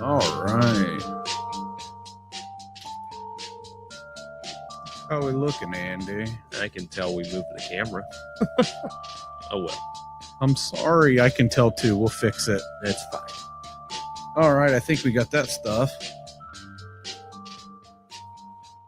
All right. How are we looking, Andy? I can tell we moved the camera. Oh, well. I'm sorry. I can tell, too. We'll fix it. That's fine. All right. I think we got that stuff.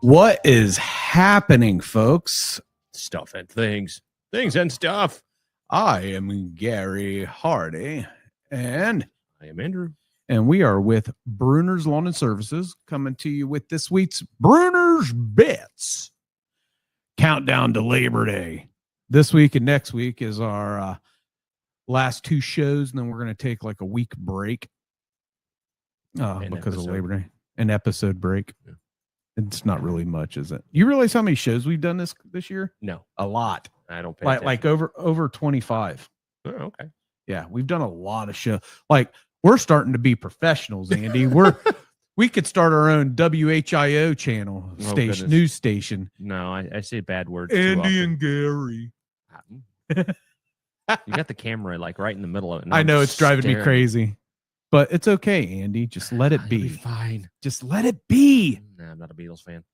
What is happening, folks? Stuff and things. Things and stuff. I am Gary Hardy, and I am Andrew. And we are with Brunner's Lawn and Services, coming to you with this week's Brunner's Bits. Countdown to Labor Day. This week and next week is our last two shows, and then we're going to take like a week break because of Labor Day. An episode break. Yeah. It's not really much, is it? You realize how many shows we've done this year? No. A lot. I don't pay like over 25. Oh, okay. Yeah, we've done a lot of shows. Like, we're starting to be professionals, Andy. We could start our own WHIO channel station, news station. No, I say bad words. Andy and Gary. You got the camera like right in the middle of it. I know it's driving me crazy, but it's okay, Andy. Just let it be. Fine. Just let it be. Nah, I'm not a Beatles fan.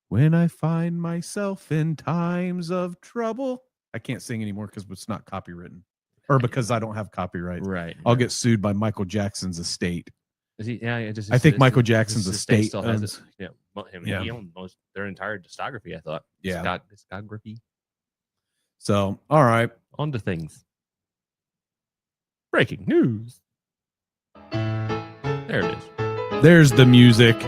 When I find myself in times of trouble, I can't sing anymore because it's not copywritten. Or because I don't have copyright. Right. I'll get sued by Michael Jackson's estate. Is he? Yeah. I think Michael Jackson's estate still has it. Yeah. He owned their entire discography, I thought. Yeah. Discography. So, all right. On to things. Breaking news. There it is. There's the music.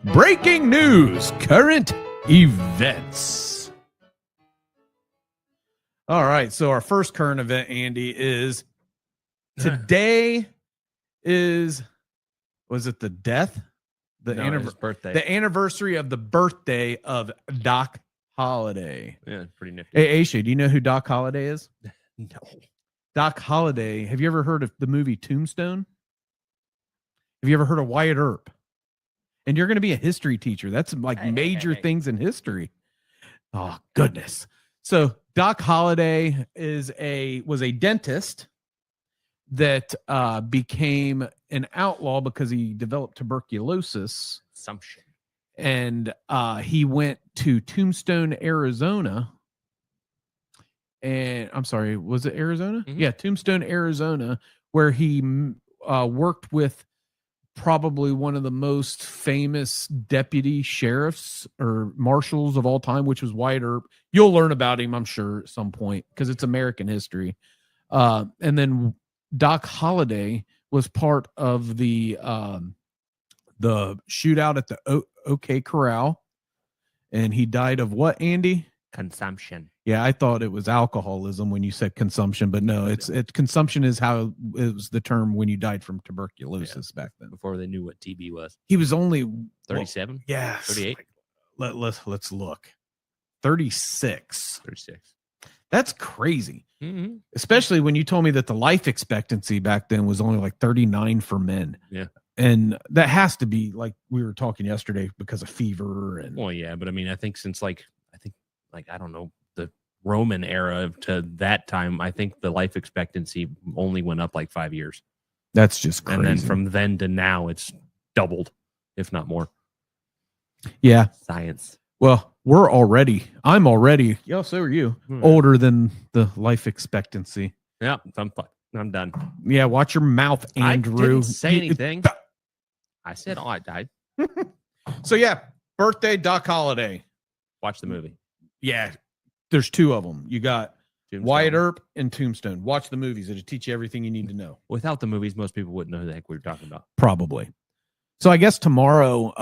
Breaking news. Current events. All right, so our first current event, Andy, is today was it the death? His birthday. The anniversary of the birthday of Doc Holliday. Yeah, pretty nifty. Hey, Aisha, do you know who Doc Holliday is? No. Doc Holliday, have you ever heard of the movie Tombstone? Have you ever heard of Wyatt Earp? And you're going to be a history teacher. That's like major things in history. Oh, goodness. So Doc Holliday was a dentist that became an outlaw because he developed tuberculosis. Assumption. And he went to Tombstone, Arizona. And I'm sorry, was it Arizona? Mm-hmm. Yeah, Tombstone, Arizona, where he worked with probably one of the most famous deputy sheriffs or marshals of all time, which was Wyatt Earp. You'll learn about him, I'm sure, at some point because it's American history. And then Doc Holliday was part of the shootout at the OK Corral, and he died of what, Andy? Consumption. Yeah, I thought it was alcoholism when you said consumption, but no, it's consumption is how it was the term when you died from tuberculosis back then. Before they knew what TB was. He was only 37. Yeah, 38. Let's look. 36. 36. That's crazy. Mm-hmm. Especially when you told me that the life expectancy back then was only like 39 for men. Yeah. And that has to be like we were talking yesterday because of fever and. Well, yeah, but I mean, I think since I don't know, the Roman era to that time, I think the life expectancy only went up like 5 years. That's just crazy. And then from then to now, it's doubled, if not more. Yeah. Science. Well, I'm already, yeah, so are you, older than the life expectancy. Yeah, I'm done. Yeah, watch your mouth, Andrew. I didn't say anything. I said, I died. So, yeah, birthday, Doc Holliday. Watch the movie. Yeah, there's two of them. You got Tombstone. Wyatt Earp and Tombstone. Watch the movies. It'll teach you everything you need to know. Without the movies, most people wouldn't know who the heck we were talking about. Probably. So I guess tomorrow,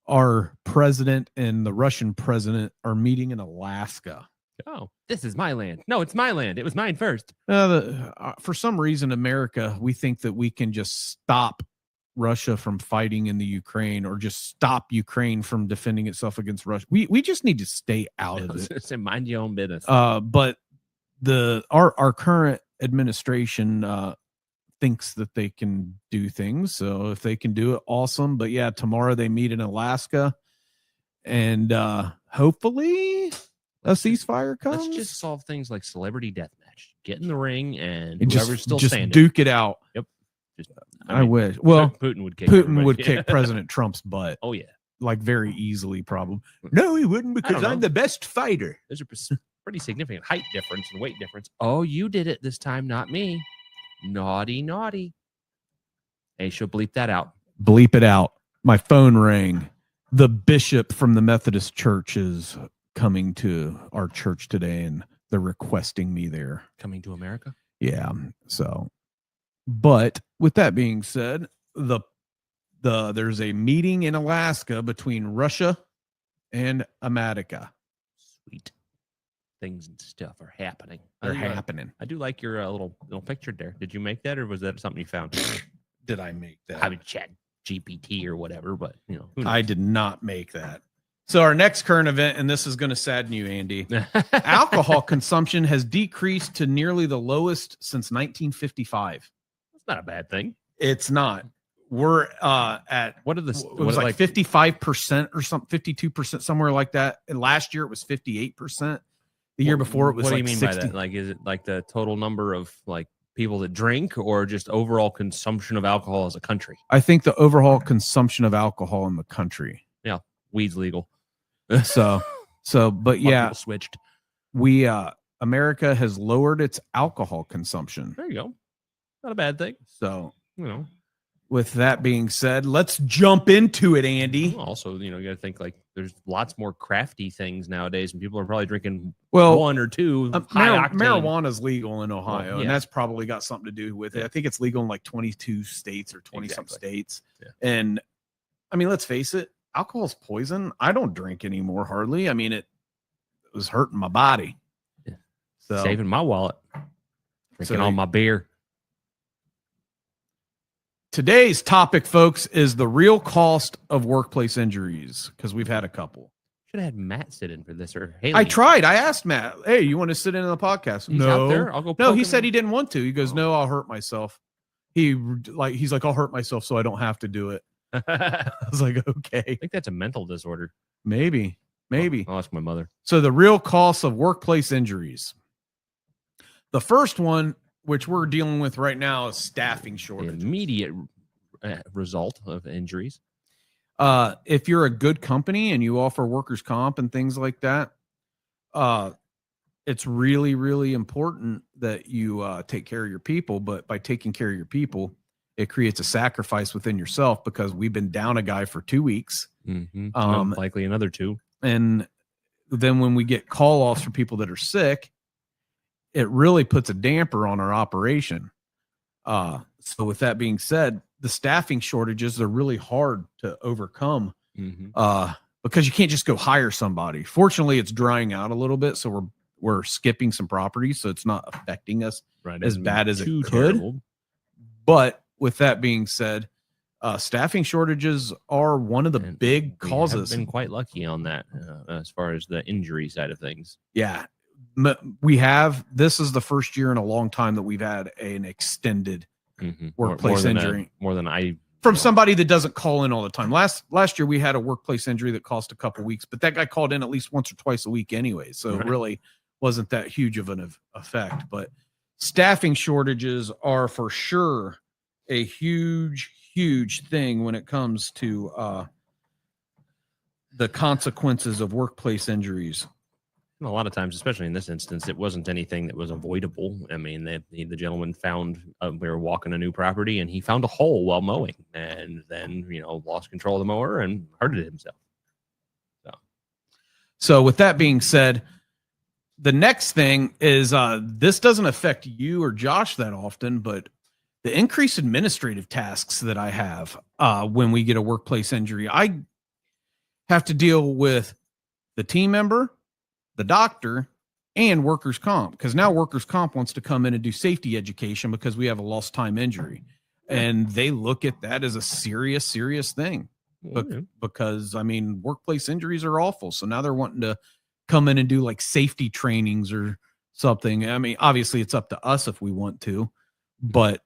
our president and the Russian president are meeting in Alaska. Oh, this is my land. No, it's my land. It was mine first. For some reason, America, we think that we can just stop Russia from fighting in the Ukraine or just stop Ukraine from defending itself against Russia. We just need to stay out of it. Say mind your own business. But our current administration thinks that they can do things. So if they can do it, awesome. But yeah, tomorrow they meet in Alaska, and hopefully a ceasefire comes. Let's just solve things like celebrity deathmatch. Get in the ring and whoever's still standing. Duke it out. Yep. Just, I wish. Well, Putin would kick. Putin would kick President Trump's butt. Oh yeah, like very easily, probably. No, he wouldn't because I'm the best fighter. There's a pretty significant height difference and weight difference. Oh, you did it this time, not me. Naughty, naughty. Hey, she'll bleep that out. Bleep it out. My phone rang. The bishop from the Methodist Church is coming to our church today, and they're requesting me there. Coming to America? Yeah. So, but with that being said, there's a meeting in Alaska between Russia and America. Sweet. Things and stuff are happening. They're happening. I do like your little picture there. Did you make that, or was that something you found? Did I make that? I mean, Chat GPT or whatever, but I did not make that. So our next current event, and this is going to sadden you, Andy. Alcohol consumption has decreased to nearly the lowest since 1955. That's not a bad thing. It's not. We're at what are the? It was like 55% or something, 52%, somewhere like that. And last year it was 58%. The year before it was what like do you mean 60. by that? Like, is it like the total number of like people that drink, or just overall consumption of alcohol as a country? I think the overall consumption of alcohol in the country. Yeah, weed's legal. But yeah, switched. America has lowered its alcohol consumption. There you go. Not a bad thing. So, with that being said, let's jump into it, Andy. Also, you got to think like there's lots more crafty things nowadays, and people are probably drinking one or two. Marijuana is legal in Ohio, and that's probably got something to do with it. I think it's legal in like 22 states or 20-some states. Yeah. And I mean, let's face it, alcohol is poison. I don't drink anymore, hardly. I mean, it was hurting my body. Yeah. So, saving my wallet. Drinking all my beer. Today's topic, folks, is the real cost of workplace injuries, because we've had a couple. Should have had Matt sit in for this, or Haley. I tried. I asked Matt, "Hey, you want to sit in on the podcast?" He's out there. I'll go. No, he said he didn't want to. He goes, "No, I'll hurt myself." He's like, "I'll hurt myself so I don't have to do it." I was like, "Okay." I think that's a mental disorder. Maybe. I'll ask my mother. So the real cost of workplace injuries. The first one, which we're dealing with right now, is staffing shortage. The immediate result of injuries. If you're a good company and you offer workers' comp and things like that, it's really, really important that you take care of your people. But by taking care of your people, it creates a sacrifice within yourself, because we've been down a guy for 2 weeks. Mm-hmm. Likely another 2. And then when we get call-offs for people that are sick, it really puts a damper on our operation. So with that being said, the staffing shortages are really hard to overcome, because you can't just go hire somebody. Fortunately, it's drying out a little bit, so we're skipping some properties, so it's not affecting us as bad as it could. Terrible. But with that being said, staffing shortages are one of the big causes. I've been quite lucky on that as far as the injury side of things. Yeah. We have. This is the first year in a long time that we've had an extended workplace injury. More than I. From somebody that doesn't call in all the time. Last year we had a workplace injury that cost a couple weeks, but that guy called in at least once or twice a week anyway. So it really wasn't that huge of an effect. But staffing shortages are for sure a huge, huge thing when it comes to the consequences of workplace injuries. A lot of times, especially in this instance, it wasn't anything that was avoidable. I mean, the gentleman found we were walking a new property, and he found a hole while mowing, and then lost control of the mower and hurted himself. So with that being said, the next thing is this doesn't affect you or Josh that often, but the increased administrative tasks that I have when we get a workplace injury, I have to deal with the team member, the doctor, and workers' comp, because now workers' comp wants to come in and do safety education because we have a lost time injury, and they look at that as a serious thing. Because I mean, workplace injuries are awful, so now they're wanting to come in and do like safety trainings or something. I mean, obviously it's up to us if we want to, but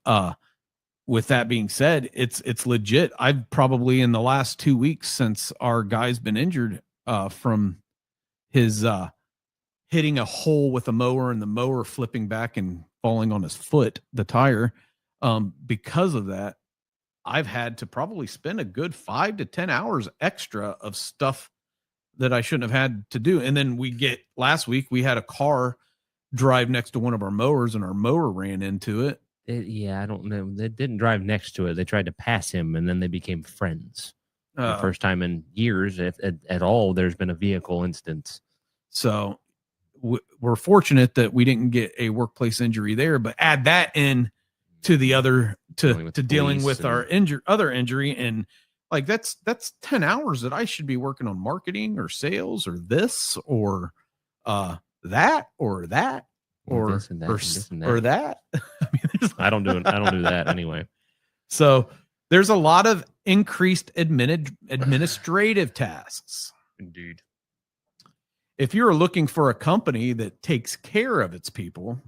with that being said, it's legit. I've probably in the last 2 weeks since our guy's been injured from his hitting a hole with a mower and the mower flipping back and falling on his foot, the tire. Because of that, I've had to probably spend a good 5 to 10 hours extra of stuff that I shouldn't have had to do. And then last week we had a car drive next to one of our mowers and our mower ran into it. I don't know. They didn't drive next to it. They tried to pass him and then they became friends. The first time in years, if at all, there's been a vehicle instance. So we're fortunate that we didn't get a workplace injury there, but add that in to the other dealing with our other injury, and like that's 10 hours that I should be working on marketing or sales or this or that or that or this and that, or, this and that. or that. I mean, I don't do that anyway. So there's a lot of increased administrative tasks. Indeed. If you're looking for a company that takes care of its people,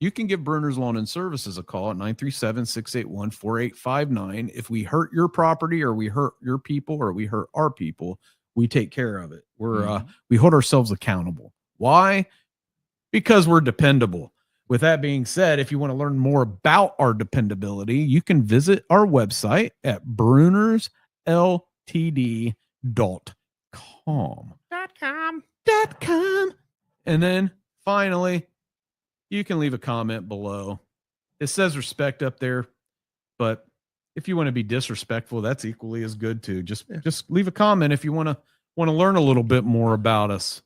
you can give Brunner's Lawn and Services a call at 937-681-4859. If we hurt your property or we hurt your people or we hurt our people, we take care of it. We hold ourselves accountable. Why? Because we're dependable. With that being said, if you want to learn more about our dependability, you can visit our website at brunnersltd.com. .com. And then finally, you can leave a comment below. It says respect up there, but if you want to be disrespectful, that's equally as good too. Just leave a comment if you want to learn a little bit more about us.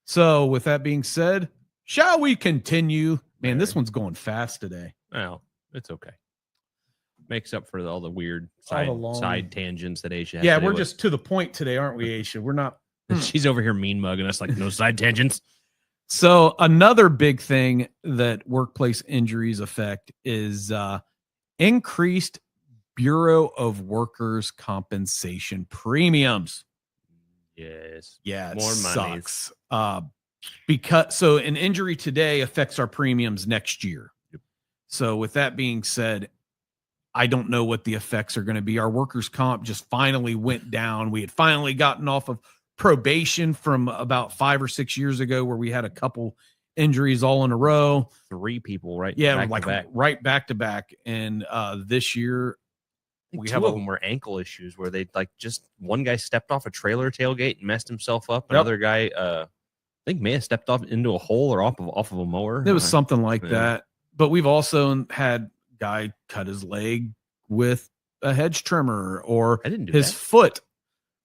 So with that being said, shall we continue? Man, this one's going fast today. Well, it's okay. Makes up for all the weird side tangents that Aisha has. Yeah, we're just to the point today, aren't we, Aisha? We're not. She's over here mean mugging us like no side tangents. So another big thing that workplace injuries affect is increased Bureau of Workers' Compensation premiums. Yes. Yeah, more money. Sucks. Because an injury today affects our premiums next year. Yep. So with that being said, I don't know what the effects are going to be. Our workers' comp just finally went down. We had finally gotten off of probation from about 5 or 6 years ago where we had a couple injuries all in a row. 3 people right back to back. And this year we have 2 of them were ankle issues where they just one guy stepped off a trailer tailgate and messed himself up. Another guy I think may have stepped off into a hole or off of a mower. It was something like that. But we've also had guy cut his leg with a hedge trimmer or his foot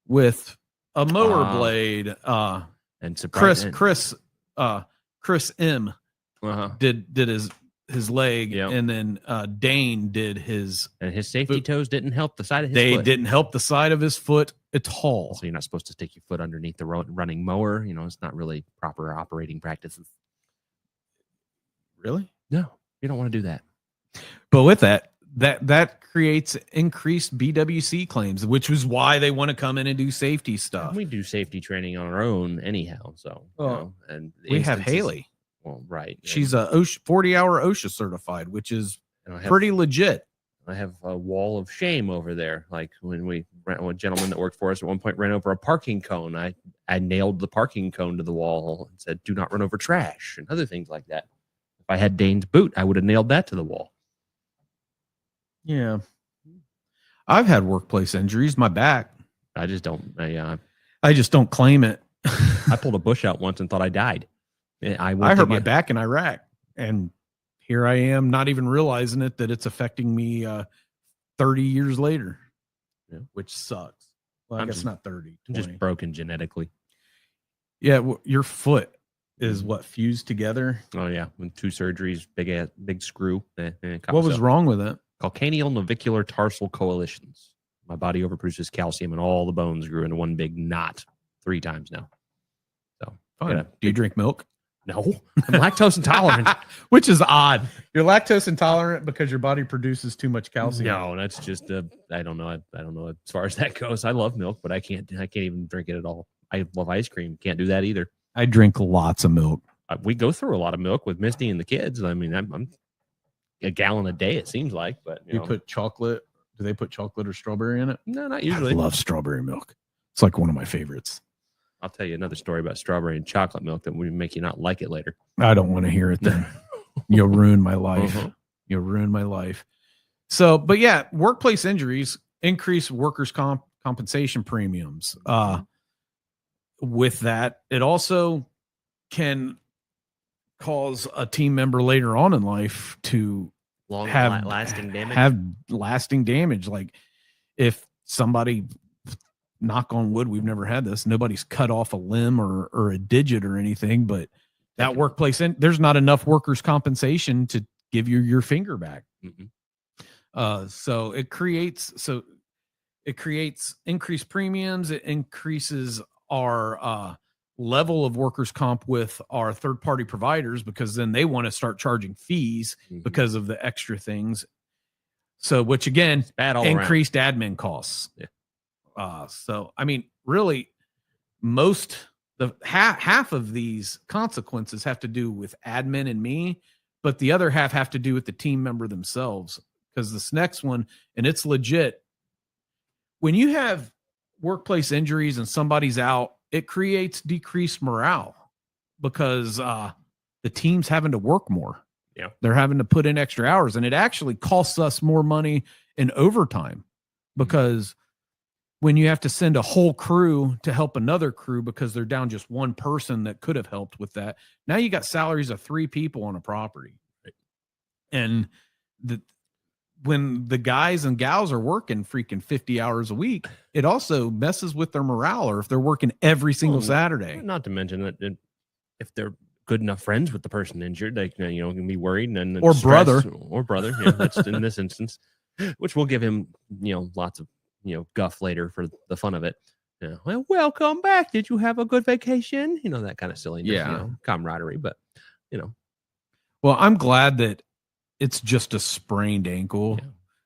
with a mower blade. And Chris M did his leg, and then Dane did his, and his safety toes didn't help the side of his foot. They didn't help the side of his foot at all. So you're not supposed to stick your foot underneath the running mower. It's not really proper operating practices. Really? No, you don't want to do that. But with that creates increased BWC claims, which is why they want to come in and do safety stuff. We do safety training on our own anyhow. So, and we have Haley. Well, right. She's a 40-hour OSHA certified, which is pretty legit. I have a wall of shame over there. Like when a gentleman that worked for us at one point ran over a parking cone. I nailed the parking cone to the wall and said, "Do not run over trash," and other things like that. If I had Dane's boot, I would have nailed that to the wall. Yeah. I've had workplace injuries, my back. I just don't claim it. I pulled a bush out once and thought I died. I hurt my back in Iraq, and here I am not even realizing that it's affecting me 30 years later, which sucks. Well, I guess not 30, 20. I'm just broken genetically. Yeah, your foot is what fused together. Oh yeah, with 2 surgeries, big screw. What was wrong with it? Calcaneal navicular tarsal coalitions. My body overproduces calcium, and all the bones grew into one big knot 3 times now. So, do you drink milk? No, I'm lactose intolerant, which is odd. You're lactose intolerant because your body produces too much calcium. No, that's just I don't know. I don't know as far as that goes. I love milk, but I can't even drink it at all. I love ice cream. Can't do that either. I drink lots of milk. We go through a lot of milk with Misty and the kids. I mean, I'm a gallon a day, it seems like. But you put chocolate. Do they put chocolate or strawberry in it? No, not usually. I love strawberry milk. It's like one of my favorites. I'll tell you another story about strawberry and chocolate milk that would make you not like it later. I don't want to hear it then. You'll ruin my life. You ruined my life. So, but yeah, workplace injuries increase workers' compensation premiums. With that, it also can cause a team member later on in life to lasting damage. Have lasting damage. Like if somebody, knock on wood, we've never had this, nobody's cut off a limb or a digit or anything, but that workplace, and there's not enough workers' compensation to give you your finger back. So it creates increased premiums. It increases our level of workers' comp with our third-party providers, because then they want to start charging fees because of the extra things. So, which again, increased admin costs. Yeah. So, I mean, really, half of these consequences have to do with admin and me, but the other half have to do with the team member themselves. Because this next one, and it's legit, when you have workplace injuries and somebody's out, it creates decreased morale because the team's having to work more. Yeah. They're having to put in extra hours, and it actually costs us more money in overtime, because when you have to send a whole crew to help another crew because they're down just one person that could have helped with that, now you got salaries of 3 people on a property. Right. And when the guys and gals are working freaking 50 hours a week, it also messes with their morale, or if they're working every single Saturday. Not to mention that if they're good enough friends with the person injured, they can be worried, and or brother. Yeah, that's in this instance, which we'll give him lots of guff later for the fun of it. Well, welcome back. Did you have a good vacation? That kind of silliness. Camaraderie, but Well, I'm glad that it's just a sprained ankle,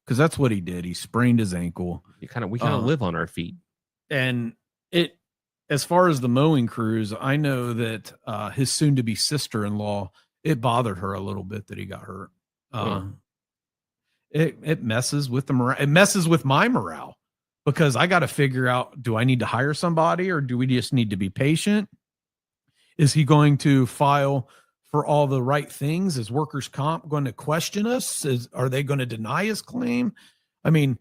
because that's what he did. He sprained his ankle. We kind of live on our feet. And as far as the mowing crews, I know that his soon-to-be sister-in-law, it bothered her a little bit that he got hurt. It messes with the morale. It messes with my morale, because I got to figure out, do I need to hire somebody, or do we just need to be patient? Is he going to file for all the right things? Is workers' comp going to question us? Are they going to deny his claim? I mean,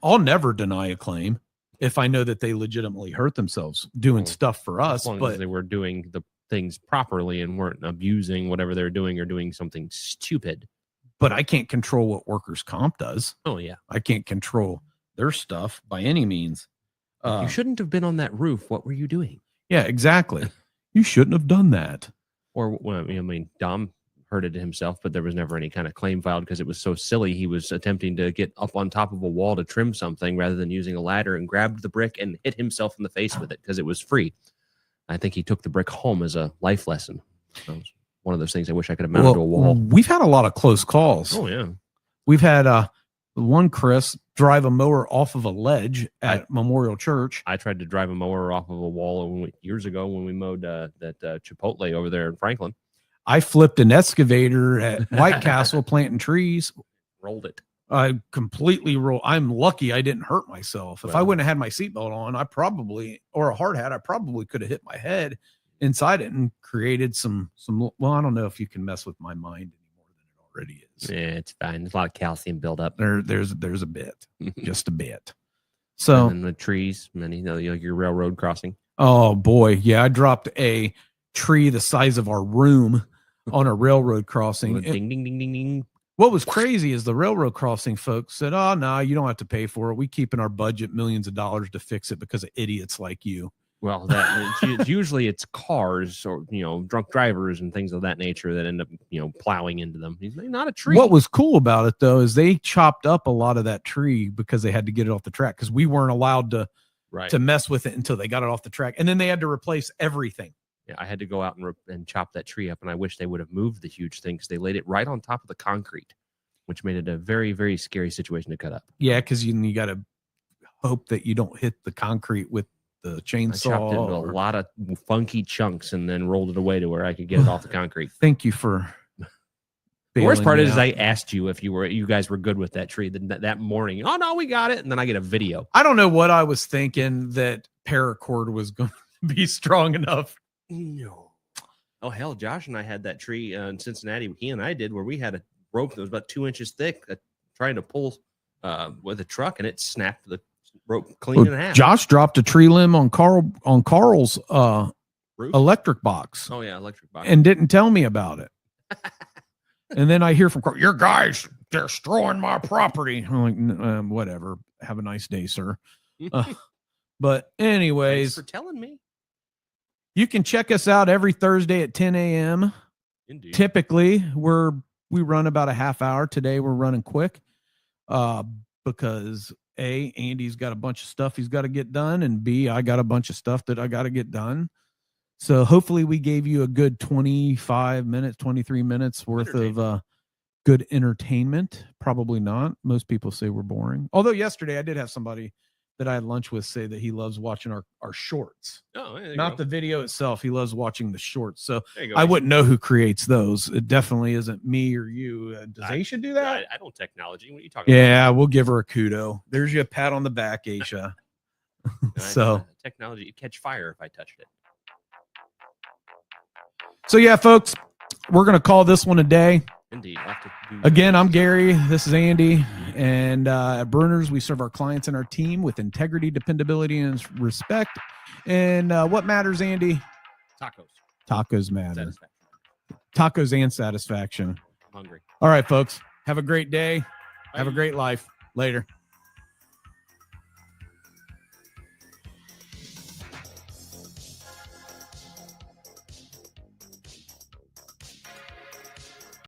I'll never deny a claim if I know that they legitimately hurt themselves doing stuff for us. As long but as they were doing the things properly and weren't abusing whatever they're doing or doing something stupid. But I can't control what workers' comp does. Oh, yeah. I can't control their stuff by any means. You shouldn't have been on that roof. What were you doing? Yeah, exactly. You shouldn't have done that. Or, Dom heard it himself, but there was never any kind of claim filed because it was so silly. He was attempting to get up on top of a wall to trim something rather than using a ladder, and grabbed the brick and hit himself in the face with it because it was free. I think he took the brick home as a life lesson. That was one of those things I wish I could have mounted to a wall. We've had a lot of close calls. Oh, yeah. We've had one Chris drive a mower off of a ledge at Memorial Church. I tried to drive a mower off of a wall years ago when we mowed that Chipotle over there in Franklin. I flipped an excavator at White Castle planting trees. Rolled it. I completely rolled. I'm lucky I didn't hurt myself. If I wouldn't have had my seatbelt on, or a hard hat, I probably could have hit my head inside it and created some. Well, I don't know if you can mess with my mind any more than it already is. Yeah, it's fine. There's a lot of calcium buildup. There's a bit, just a bit. So, and the trees, your railroad crossing. Oh boy, yeah, I dropped a tree the size of our room on a railroad crossing. Ding, ding, ding, ding, ding. What was crazy is the railroad crossing folks said, "Oh no, you don't have to pay for it. We keep in our budget millions of dollars to fix it because of idiots like you." Well, usually it's cars or drunk drivers and things of that nature that end up plowing into them. He's not a tree. What was cool about it though is they chopped up a lot of that tree because they had to get it off the track, because we weren't allowed to mess with it until they got it off the track, and then they had to replace everything. Yeah, I had to go out and chop that tree up, and I wish they would have moved the huge thing because they laid it right on top of the concrete, which made it a very, very scary situation to cut up. Yeah, because you got to hope that you don't hit the concrete with the chainsaw. I chopped it into a lot of funky chunks and then rolled it away to where I could get it off the concrete. Thank you for. The worst part is I asked you if you guys were good with that tree that morning. Oh no, we got it, and then I get a video. I don't know what I was thinking that paracord was going to be strong enough. No. Oh hell, Josh and I had that tree in Cincinnati. He and I did, where we had a rope that was about 2 inches thick, trying to pull with a truck, and it snapped the rope clean in half. Josh dropped a tree limb on Carl's Roof? electric box. Oh yeah, electric box. And didn't tell me about it. And then I hear from Carl, your guys destroying my property. I'm like, whatever. Have a nice day, sir. But anyways, thanks for telling me. You can check us out every Thursday at 10 a.m. Indeed. Typically, we run about a half hour. Today we're running quick because A, Andy's got a bunch of stuff he's got to get done, and B, I got a bunch of stuff that I got to get done. So hopefully we gave you a good 25 minutes, 23 minutes worth of good entertainment. Probably not. Most people say we're boring. Although yesterday I did have somebody that I had lunch with say that he loves watching our shorts. Oh, not the video itself. He loves watching the shorts. So go, I wouldn't know who creates those. It definitely isn't me or you. Does Aisha do that? I don't technology. What are you talking about? Yeah, we'll give her a kudo. There's you a pat on the back, Aisha. So technology, it'd catch fire if I touched it. So yeah, folks, we're going to call this one a day. Indeed. Again, I'm Gary. This is Andy. And at Brunner's, we serve our clients and our team with integrity, dependability, and respect. And what matters, Andy? Tacos. Tacos matter. Tacos and satisfaction. I'm hungry. All right, folks. Have a great day. Bye. Have a great life. Later.